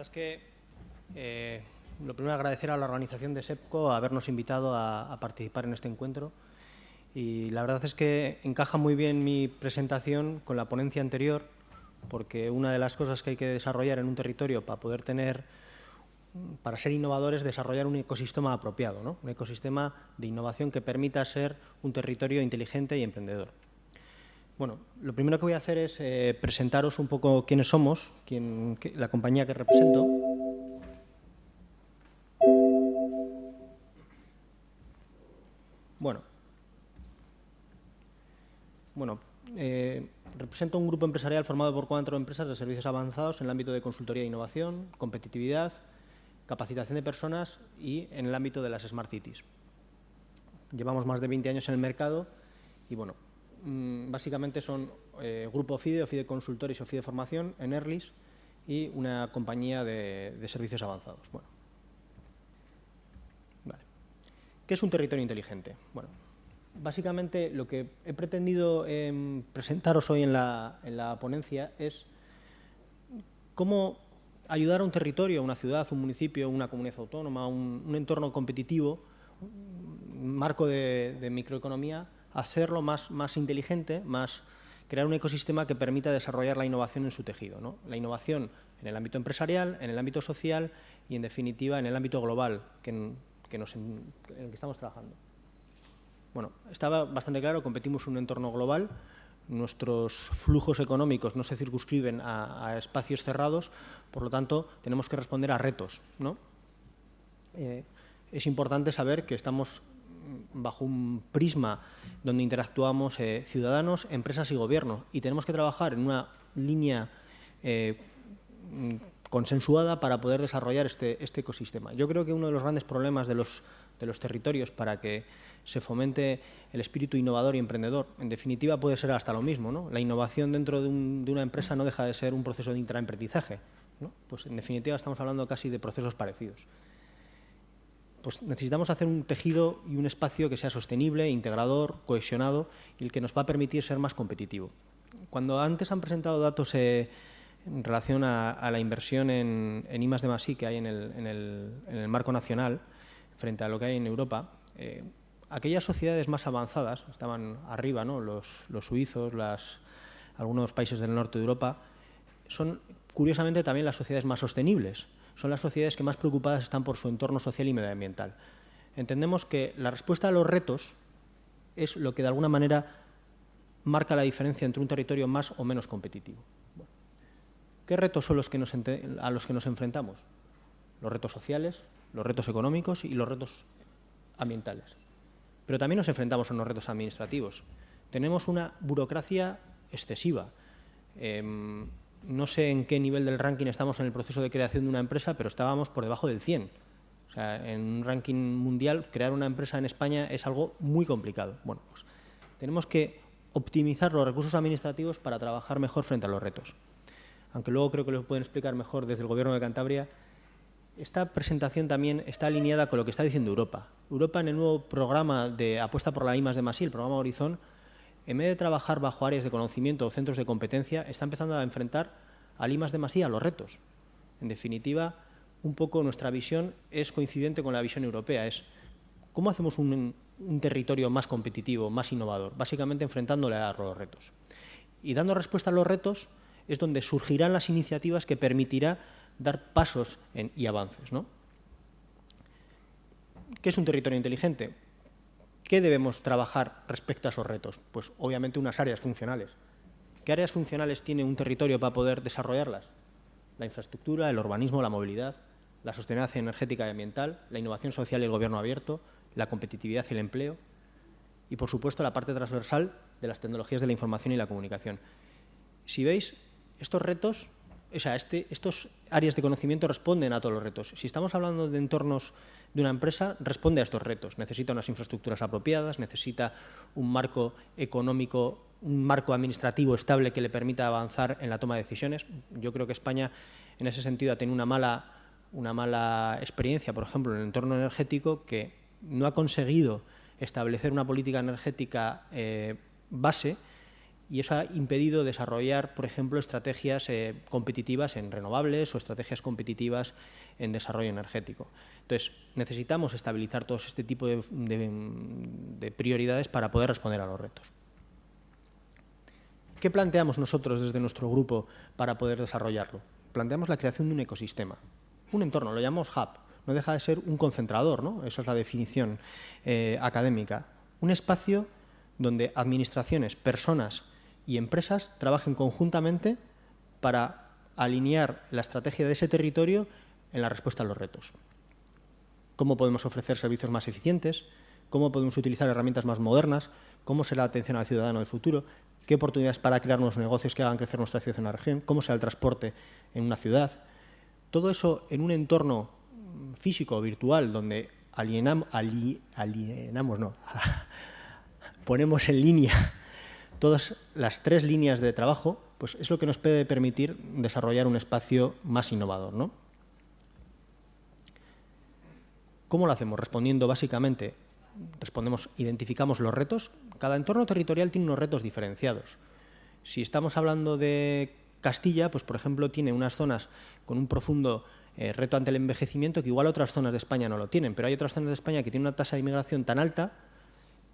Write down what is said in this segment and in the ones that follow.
es que lo primero agradecer a la organización de SEPCO habernos invitado a participar en este encuentro, y la verdad es que encaja muy bien mi presentación con la ponencia anterior, porque una de las cosas que hay que desarrollar en un territorio para ser innovadores, es desarrollar un ecosistema apropiado, ¿no? Un ecosistema de innovación que permita ser un territorio inteligente y emprendedor. Bueno, lo primero que voy a hacer es presentaros un poco quiénes somos, la compañía que represento. Represento un grupo empresarial formado por 4 empresas de servicios avanzados en el ámbito de consultoría e innovación, competitividad, capacitación de personas y en el ámbito de las Smart Cities. Llevamos más de 20 años en el mercado y, bueno, básicamente son Grupo FIDE, FIDE Consultores o FIDE Formación, en Erlis, y una compañía de servicios avanzados. Bueno. Vale. ¿Qué es un territorio inteligente? Bueno, básicamente lo que he pretendido presentaros hoy en la ponencia es cómo ayudar a un territorio, una ciudad, un municipio, una comunidad autónoma, un entorno competitivo, un marco de microeconomía, a hacerlo más inteligente, crear un ecosistema que permita desarrollar la innovación en su tejido, ¿no? La innovación en el ámbito empresarial, en el ámbito social y, en definitiva, en el ámbito global en el que estamos trabajando. Bueno, estaba bastante claro, competimos en un entorno global, nuestros flujos económicos no se circunscriben a espacios cerrados, por lo tanto, tenemos que responder a retos, ¿no? Es importante saber que estamos bajo un prisma donde interactuamos ciudadanos, empresas y gobierno, y tenemos que trabajar en una línea consensuada para poder desarrollar este ecosistema. Yo creo que uno de los grandes problemas de los territorios para que se fomente el espíritu innovador y emprendedor, en definitiva, puede ser hasta lo mismo, ¿no? La innovación dentro de una empresa no deja de ser un proceso de intraemprendizaje, ¿no? Pues, en definitiva, estamos hablando casi de procesos parecidos. Pues necesitamos hacer un tejido y un espacio que sea sostenible, integrador, cohesionado y el que nos va a permitir ser más competitivo. Cuando antes han presentado datos en relación a la inversión en I+D+I que hay en el marco nacional frente a lo que hay en Europa, aquellas sociedades más avanzadas, estaban arriba, ¿no? Los suizos, algunos países del norte de Europa, son curiosamente también las sociedades más sostenibles. Son las sociedades que más preocupadas están por su entorno social y medioambiental. Entendemos que la respuesta a los retos es lo que de alguna manera marca la diferencia entre un territorio más o menos competitivo. Bueno, ¿qué retos son a los que nos enfrentamos? Los retos sociales, los retos económicos y los retos ambientales. Pero también nos enfrentamos a unos retos administrativos. Tenemos una burocracia excesiva. No sé en qué nivel del ranking estamos en el proceso de creación de una empresa, pero estábamos por debajo del 100. O sea, en un ranking mundial, crear una empresa en España es algo muy complicado. Bueno, pues tenemos que optimizar los recursos administrativos para trabajar mejor frente a los retos. Aunque luego creo que lo pueden explicar mejor desde el Gobierno de Cantabria. Esta presentación también está alineada con lo que está diciendo Europa. Europa, en el nuevo programa de apuesta por la I+D+I, el programa Horizon, en vez de trabajar bajo áreas de conocimiento o centros de competencia, está empezando a enfrentar al I+D+I a los retos. En definitiva, un poco nuestra visión es coincidente con la visión europea. Es cómo hacemos un territorio más competitivo, más innovador, básicamente enfrentándole a los retos. Y dando respuesta a los retos es donde surgirán las iniciativas que permitirá dar pasos y avances, ¿no? ¿Qué es un territorio inteligente? ¿Qué debemos trabajar respecto a esos retos? Pues obviamente unas áreas funcionales. ¿Qué áreas funcionales tiene un territorio para poder desarrollarlas? La infraestructura, el urbanismo, la movilidad, la sostenibilidad energética y ambiental, la innovación social y el gobierno abierto, la competitividad y el empleo y, por supuesto, la parte transversal de las tecnologías de la información y la comunicación. Si veis, estos retos, estos áreas de conocimiento responden a todos los retos. Si estamos hablando de entornos de una empresa, responde a estos retos. Necesita unas infraestructuras apropiadas, necesita un marco económico, un marco administrativo estable que le permita avanzar en la toma de decisiones. Yo creo que España, en ese sentido, ha tenido una mala experiencia, por ejemplo, en el entorno energético, que no ha conseguido establecer una política energética base y eso ha impedido desarrollar, por ejemplo, estrategias competitivas en renovables o estrategias competitivas en desarrollo energético. Entonces, necesitamos estabilizar todo este tipo de prioridades para poder responder a los retos. ¿Qué planteamos nosotros desde nuestro grupo para poder desarrollarlo? Planteamos la creación de un ecosistema, un entorno, lo llamamos hub, no deja de ser un concentrador, ¿no? Esa es la definición académica. Un espacio donde administraciones, personas y empresas trabajen conjuntamente para alinear la estrategia de ese territorio en la respuesta a los retos. Cómo podemos ofrecer servicios más eficientes, cómo podemos utilizar herramientas más modernas, cómo será la atención al ciudadano del futuro, qué oportunidades para crear nuevos negocios que hagan crecer nuestra ciudad en la región, cómo será el transporte en una ciudad. Todo eso en un entorno físico o virtual donde ponemos en línea todas las 3 líneas de trabajo, pues es lo que nos puede permitir desarrollar un espacio más innovador, ¿no? ¿Cómo lo hacemos? Respondiendo básicamente, identificamos los retos. Cada entorno territorial tiene unos retos diferenciados. Si estamos hablando de Castilla, pues por ejemplo tiene unas zonas con un profundo reto ante el envejecimiento que igual otras zonas de España no lo tienen, pero hay otras zonas de España que tienen una tasa de inmigración tan alta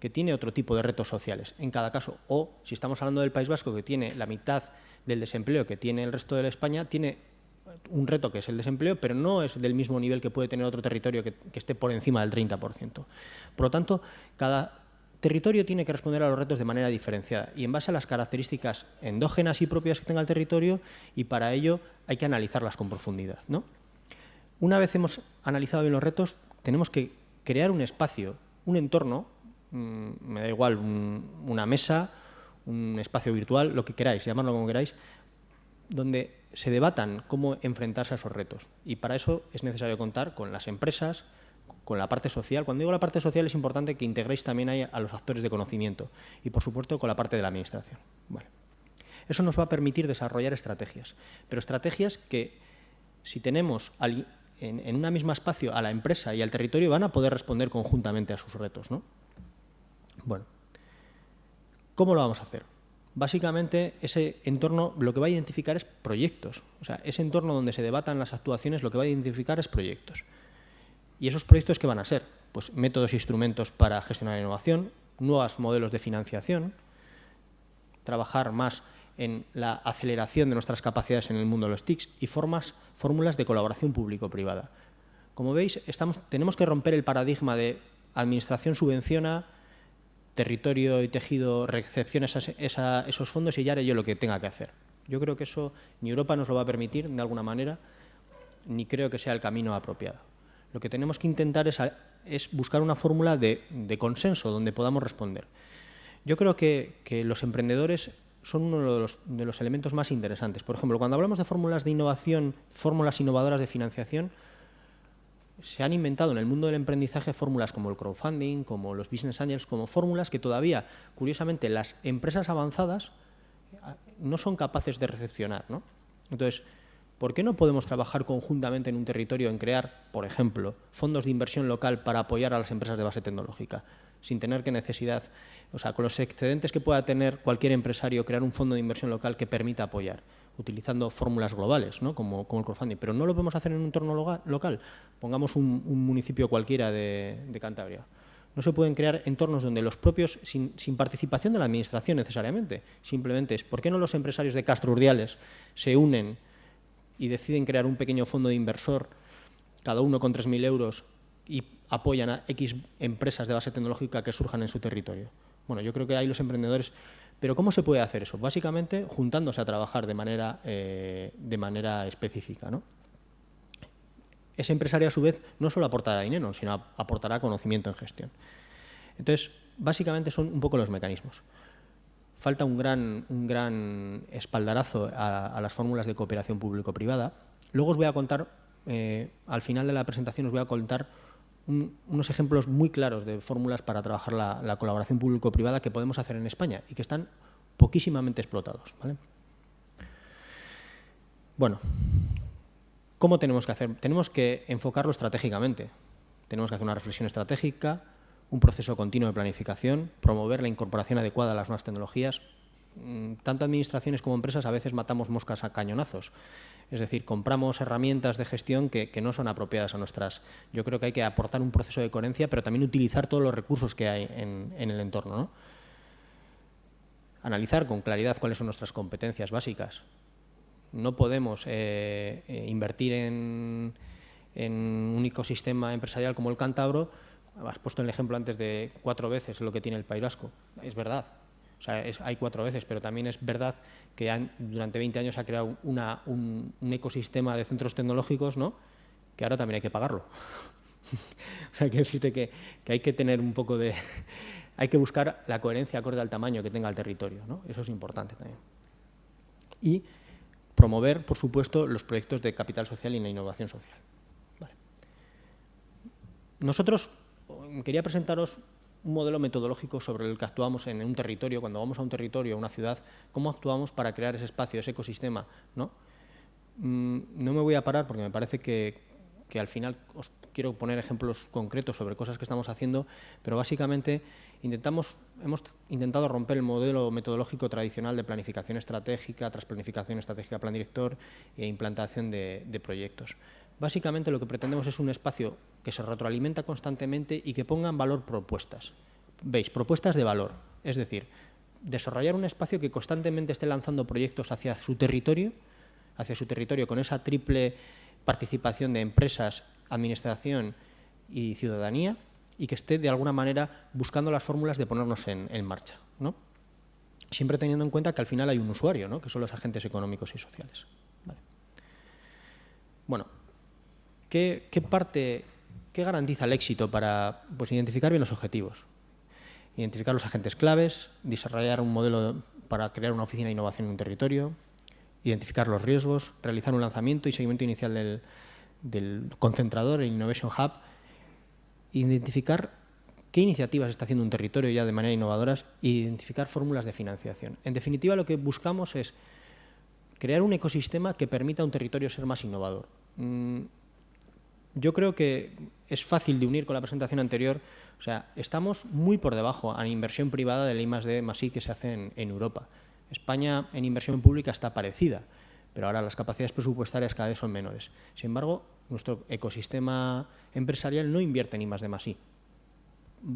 que tiene otro tipo de retos sociales en cada caso. O si estamos hablando del País Vasco, que tiene la mitad del desempleo que tiene el resto de España, tiene un reto que es el desempleo, pero no es del mismo nivel que puede tener otro territorio que esté por encima del 30%. Por lo tanto, cada territorio tiene que responder a los retos de manera diferenciada y en base a las características endógenas y propias que tenga el territorio, y para ello hay que analizarlas con profundidad, ¿no? Una vez hemos analizado bien los retos, tenemos que crear un espacio, un entorno, me da igual, una mesa, un espacio virtual, lo que queráis, llamadlo como queráis, donde se debatan cómo enfrentarse a esos retos. Y para eso es necesario contar con las empresas, con la parte social. Cuando digo la parte social es importante que integréis también ahí a los actores de conocimiento y, por supuesto, con la parte de la administración. Vale. Eso nos va a permitir desarrollar estrategias, pero estrategias que, si tenemos en un mismo espacio a la empresa y al territorio, van a poder responder conjuntamente a sus retos, ¿no? Bueno, ¿cómo lo vamos a hacer? Básicamente, ese entorno lo que va a identificar es proyectos. O sea, ese entorno donde se debatan las actuaciones lo que va a identificar es proyectos. ¿Y esos proyectos qué van a ser? Pues métodos e instrumentos para gestionar la innovación, nuevos modelos de financiación, trabajar más en la aceleración de nuestras capacidades en el mundo de los TICs y fórmulas de colaboración público-privada. Como veis, tenemos que romper el paradigma de administración subvenciona, territorio y tejido recepciona esos fondos y ya haré yo lo que tenga que hacer. Yo creo que eso ni Europa nos lo va a permitir de alguna manera, ni creo que sea el camino apropiado. Lo que tenemos que intentar es buscar una fórmula de consenso donde podamos responder. Yo creo que los emprendedores son uno de los elementos más interesantes. Por ejemplo, cuando hablamos de fórmulas de innovación, fórmulas innovadoras de financiación, se han inventado en el mundo del emprendizaje fórmulas como el crowdfunding, como los business angels, como fórmulas que todavía, curiosamente, las empresas avanzadas no son capaces de recepcionar, ¿no? Entonces, ¿por qué no podemos trabajar conjuntamente en un territorio en crear, por ejemplo, fondos de inversión local para apoyar a las empresas de base tecnológica, sin tener que necesidad, o sea, con los excedentes que pueda tener cualquier empresario, crear un fondo de inversión local que permita apoyar, utilizando fórmulas globales, ¿no? como el crowdfunding? Pero no lo podemos hacer en un entorno local. Pongamos un municipio cualquiera de Cantabria. No se pueden crear entornos donde los propios, sin participación de la administración necesariamente, simplemente es, ¿por qué no los empresarios de Castro Urdiales se unen y deciden crear un pequeño fondo de inversor, cada uno con 3.000 euros, y apoyan a X empresas de base tecnológica que surjan en su territorio? Bueno, yo creo que hay los emprendedores. ¿Pero cómo se puede hacer eso? Básicamente, juntándose a trabajar de manera específica, ¿no? Ese empresario, a su vez, no solo aportará dinero, sino aportará conocimiento en gestión. Entonces, básicamente son un poco los mecanismos. Falta un gran espaldarazo a las fórmulas de cooperación público-privada. Luego os voy a contar, al final de la presentación, os voy a contar unos ejemplos muy claros de fórmulas para trabajar la colaboración público-privada que podemos hacer en España y que están poquísimamente explotados, ¿vale? Bueno, ¿cómo tenemos que hacer? Tenemos que enfocarlo estratégicamente. Tenemos que hacer una reflexión estratégica, un proceso continuo de planificación, promover la incorporación adecuada a las nuevas tecnologías. tanto administraciones como empresas a veces matamos moscas a cañonazos. Es decir, compramos herramientas de gestión que no son apropiadas a nuestras. Yo creo que hay que aportar un proceso de coherencia, pero también utilizar todos los recursos que hay en el entorno, ¿no? Analizar con claridad cuáles son nuestras competencias básicas. No podemos invertir en un ecosistema empresarial como el cántabro. Has puesto el ejemplo antes de 4 veces lo que tiene el País Vasco. Es verdad. O sea, hay 4 veces, pero también es verdad que durante 20 años se ha creado un ecosistema de centros tecnológicos, ¿no?, que ahora también hay que pagarlo. O sea, hay que decirte que hay que tener un poco de... hay que buscar la coherencia acorde al tamaño que tenga el territorio, ¿no? Eso es importante también. Y promover, por supuesto, los proyectos de capital social y la innovación social. Vale. Nosotros, quería presentaros un modelo metodológico sobre el que actuamos en un territorio. Cuando vamos a un territorio, a una ciudad, cómo actuamos para crear ese espacio, ese ecosistema, ¿no? No me voy a parar porque me parece que al final os quiero poner ejemplos concretos sobre cosas que estamos haciendo, pero básicamente hemos intentado romper el modelo metodológico tradicional de planificación estratégica, tras planificación estratégica, plan director e implantación de proyectos. Básicamente lo que pretendemos es un espacio que se retroalimenta constantemente y que ponga en valor propuestas. ¿Veis? Propuestas de valor. Es decir, desarrollar un espacio que constantemente esté lanzando proyectos hacia su territorio con esa triple participación de empresas, administración y ciudadanía, y que esté de alguna manera buscando las fórmulas de ponernos en marcha, ¿no? Siempre teniendo en cuenta que al final hay un usuario, ¿no?, que son los agentes económicos y sociales. Vale. Bueno, ¿qué garantiza el éxito para identificar bien los objetivos? Identificar los agentes claves, desarrollar un modelo para crear una oficina de innovación en un territorio, identificar los riesgos, realizar un lanzamiento y seguimiento inicial del concentrador, el Innovation Hub, identificar qué iniciativas está haciendo un territorio ya de manera innovadora e identificar fórmulas de financiación. En definitiva, lo que buscamos es crear un ecosistema que permita a un territorio ser más innovador. Yo creo que es fácil de unir con la presentación anterior. O sea, estamos muy por debajo en inversión privada del I+D+I que se hace en Europa. España en inversión pública está parecida, pero ahora las capacidades presupuestarias cada vez son menores. Sin embargo, nuestro ecosistema empresarial no invierte en I+D+I.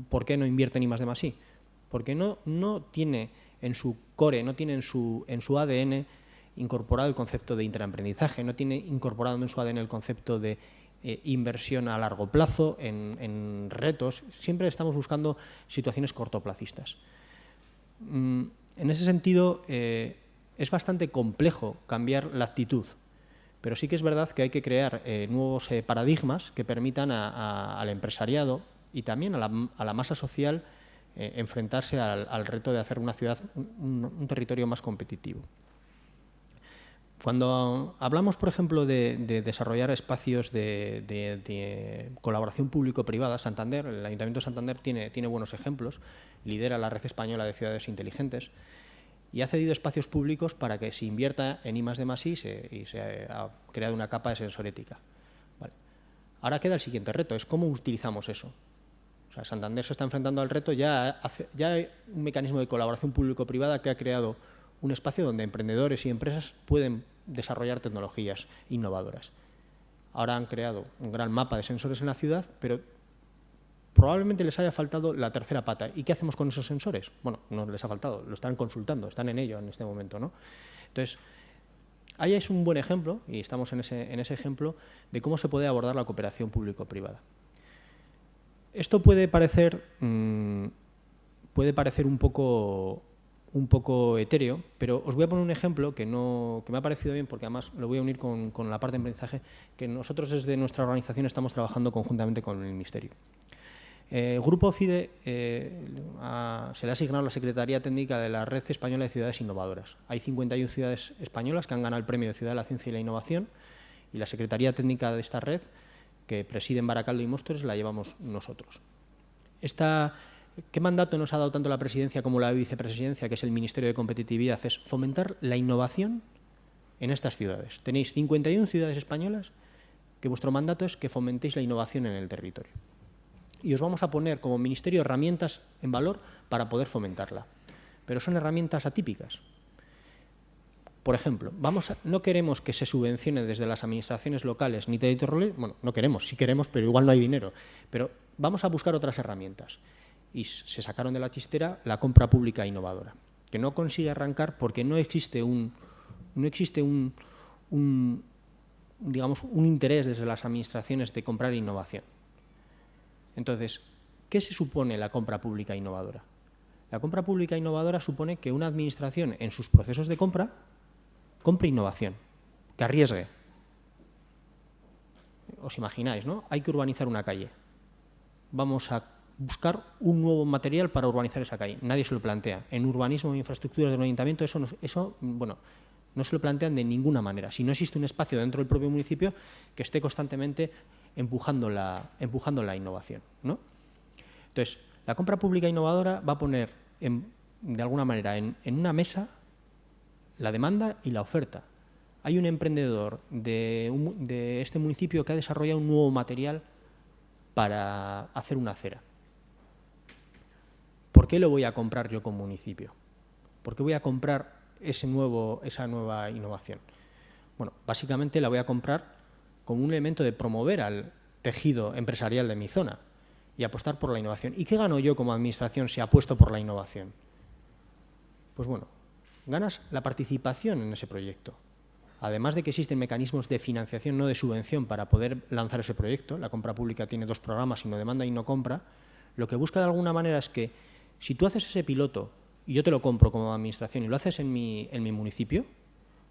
¿Por qué no invierte en I+D+I? Porque no tiene en su core, no tiene en su ADN incorporado el concepto de intraemprendizaje, no tiene incorporado en su ADN el concepto de inversión a largo plazo, en retos. Siempre estamos buscando situaciones cortoplacistas. En ese sentido, es bastante complejo cambiar la actitud, pero sí que es verdad que hay que crear nuevos paradigmas que permitan al empresariado y también a la masa social enfrentarse al reto de hacer una ciudad, un territorio más competitivo. Cuando hablamos, por ejemplo, de desarrollar espacios de colaboración público-privada, Santander, el Ayuntamiento de Santander tiene buenos ejemplos, lidera la Red Española de Ciudades Inteligentes y ha cedido espacios públicos para que se invierta en I+D+I y se ha creado una capa de sensorética. Vale. Ahora queda el siguiente reto, es cómo utilizamos eso. O sea, Santander se está enfrentando al reto, ya hay un mecanismo de colaboración público-privada que ha creado un espacio donde emprendedores y empresas pueden desarrollar tecnologías innovadoras. Ahora han creado un gran mapa de sensores en la ciudad, pero probablemente les haya faltado la tercera pata. ¿Y qué hacemos con esos sensores? Bueno, no les ha faltado, lo están consultando, están en ello en este momento, ¿no? Entonces, ahí es un buen ejemplo, y estamos en ese ejemplo, de cómo se puede abordar la cooperación público-privada. Esto puede parecer un poco etéreo, pero os voy a poner un ejemplo que me ha parecido bien, porque además lo voy a unir con la parte de aprendizaje, que nosotros desde nuestra organización estamos trabajando conjuntamente con el Ministerio. El Grupo FIDE se le ha asignado la Secretaría Técnica de la Red Española de Ciudades Innovadoras. Hay 51 ciudades españolas que han ganado el Premio de Ciudad de la Ciencia y la Innovación, y la Secretaría Técnica de esta red, que presiden Baracaldo y Móstoles, la llevamos nosotros. ¿Qué mandato nos ha dado tanto la presidencia como la vicepresidencia, que es el Ministerio de Competitividad? Es fomentar la innovación en estas ciudades. Tenéis 51 ciudades españolas que vuestro mandato es que fomentéis la innovación en el territorio. Y os vamos a poner como Ministerio herramientas en valor para poder fomentarla. pero son herramientas atípicas. Por ejemplo, no queremos que se subvencione desde las administraciones locales ni territoriales, bueno, no queremos, sí queremos, pero igual no hay dinero, pero vamos a buscar otras herramientas. Y se sacaron de la chistera la compra pública innovadora, que no consigue arrancar porque no existe un interés desde las administraciones de comprar innovación. Entonces, ¿qué se supone la compra pública innovadora? La compra pública innovadora supone que una administración en sus procesos de compre innovación, que arriesgue. Os imagináis, ¿no? Hay que urbanizar una calle. Vamos a buscar un nuevo material para urbanizar esa calle. Nadie se lo plantea. En urbanismo e infraestructuras del ayuntamiento eso no se lo plantean de ninguna manera. Si no existe un espacio dentro del propio municipio que esté constantemente empujando la innovación, ¿no? Entonces, la compra pública innovadora va a poner, de alguna manera, en una mesa la demanda y la oferta. Hay un emprendedor de este municipio que ha desarrollado un nuevo material para hacer una acera. ¿Por qué lo voy a comprar yo como municipio? ¿Por qué voy a comprar esa nueva innovación? Bueno, básicamente la voy a comprar como un elemento de promover al tejido empresarial de mi zona y apostar por la innovación. ¿Y qué gano yo como administración si apuesto por la innovación? Pues bueno, ganas la participación en ese proyecto. Además de que existen mecanismos de financiación, no de subvención, para poder lanzar ese proyecto, la compra pública tiene dos programas, no demanda y no compra, lo que busca de alguna manera es que si tú haces ese piloto y yo te lo compro como administración y lo haces en mi municipio,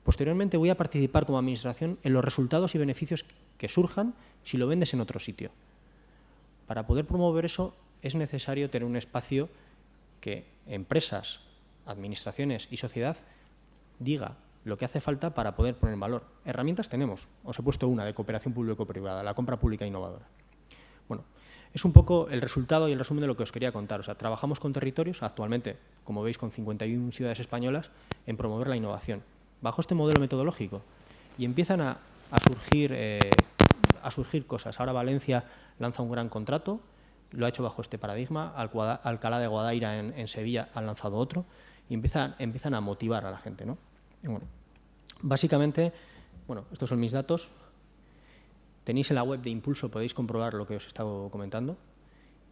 posteriormente voy a participar como administración en los resultados y beneficios que surjan si lo vendes en otro sitio. Para poder promover eso es necesario tener un espacio que empresas, administraciones y sociedad diga lo que hace falta para poder poner en valor. Herramientas tenemos. Os he puesto una de cooperación público-privada, la compra pública innovadora. Bueno, es un poco el resultado y el resumen de lo que os quería contar. O sea, trabajamos con territorios, actualmente, como veis, con 51 ciudades españolas, en promover la innovación, bajo este modelo metodológico. Y empiezan a surgir cosas. Ahora Valencia lanza un gran contrato, lo ha hecho bajo este paradigma. Alcalá de Guadaira en Sevilla han lanzado otro y empiezan a motivar a la gente, ¿no? Y bueno, básicamente, estos son mis datos. Tenéis en la web de Impulso, podéis comprobar lo que os he estado comentando.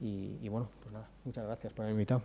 Y bueno, pues nada, muchas gracias por haberme invitado.